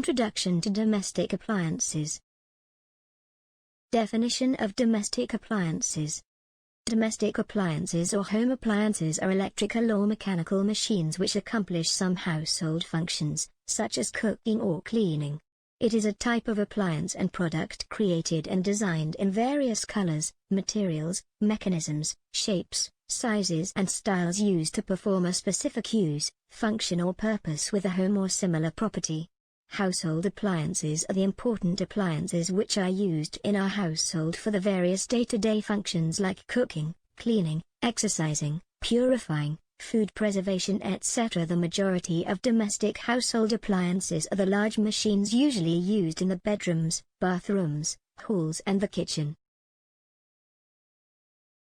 Introduction to domestic appliances. Definition of domestic appliances. Domestic appliances or home appliances are electrical or mechanical machines which accomplish some household functions, such as cooking or cleaning. It is a type of appliance and product created and designed in various colors, materials, mechanisms, shapes, sizes and styles used to perform a specific use, function or purpose with a home or similar property. Household appliances are the important appliances which are used in our household for the various day-to-day functions like cooking, cleaning, exercising, purifying, food preservation etc. The majority of domestic household appliances are the large machines usually used in the bedrooms, bathrooms, halls and the kitchen.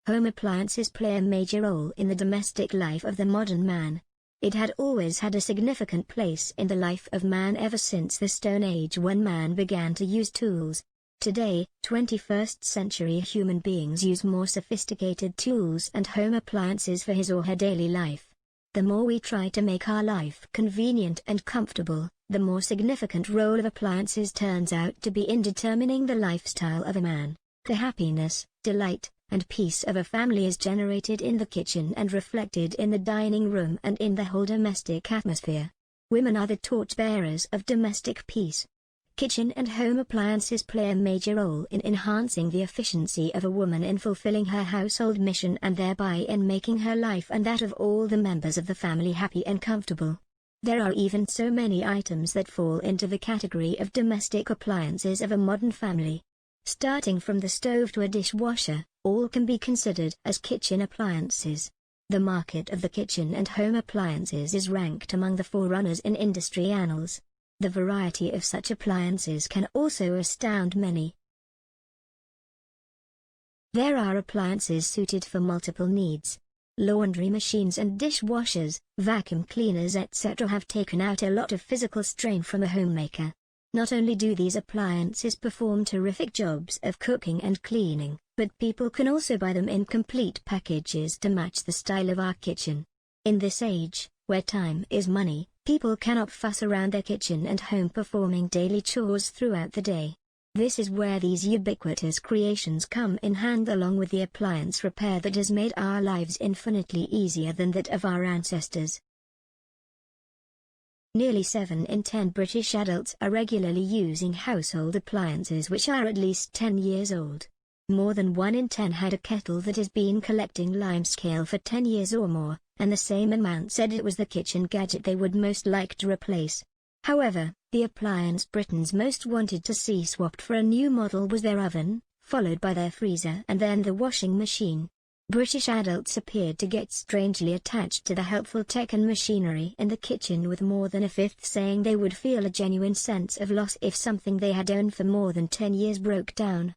Home appliances play a major role in the domestic life of the modern man. It had always had a significant place in the life of man ever since the Stone Age when man began to use tools. Today, 21st century human beings use more sophisticated tools and home appliances for his or her daily life. The more we try to make our life convenient and comfortable, the more significant role of appliances turns out to be in determining the lifestyle of a man. The happiness, delight, and peace of a family is generated in the kitchen and reflected in the dining room and in the whole domestic atmosphere. Women are the torchbearers of domestic peace. Kitchen and home appliances play a major role in enhancing the efficiency of a woman in fulfilling her household mission and thereby in making her life and that of all the members of the family happy and comfortable. There are even so many items that fall into the category of domestic appliances of a modern family. Starting from the stove to a dishwasher, all can be considered as kitchen appliances. The market of the kitchen and home appliances is ranked among the forerunners in industry annals. The variety of such appliances can also astound many. There are appliances suited for multiple needs. Laundry machines and dishwashers, vacuum cleaners etc. have taken out a lot of physical strain from a homemaker. Not only do these appliances perform terrific jobs of cooking and cleaning, but people can also buy them in complete packages to match the style of our kitchen. In this age, where time is money, people cannot fuss around their kitchen and home performing daily chores throughout the day. This is where these ubiquitous creations come in hand along with the appliance repair that has made our lives infinitely easier than that of our ancestors. Nearly 7 in 10 British adults are regularly using household appliances which are at least 10 years old. More than 1 in 10 had a kettle that has been collecting limescale for 10 years or more, and the same amount said it was the kitchen gadget they would most like to replace. However, the appliance Britons most wanted to see swapped for a new model was their oven, followed by their freezer and then the washing machine. British adults appeared to get strangely attached to the helpful tech and machinery in the kitchen, with more than a fifth saying they would feel a genuine sense of loss if something they had owned for more than 10 years broke down.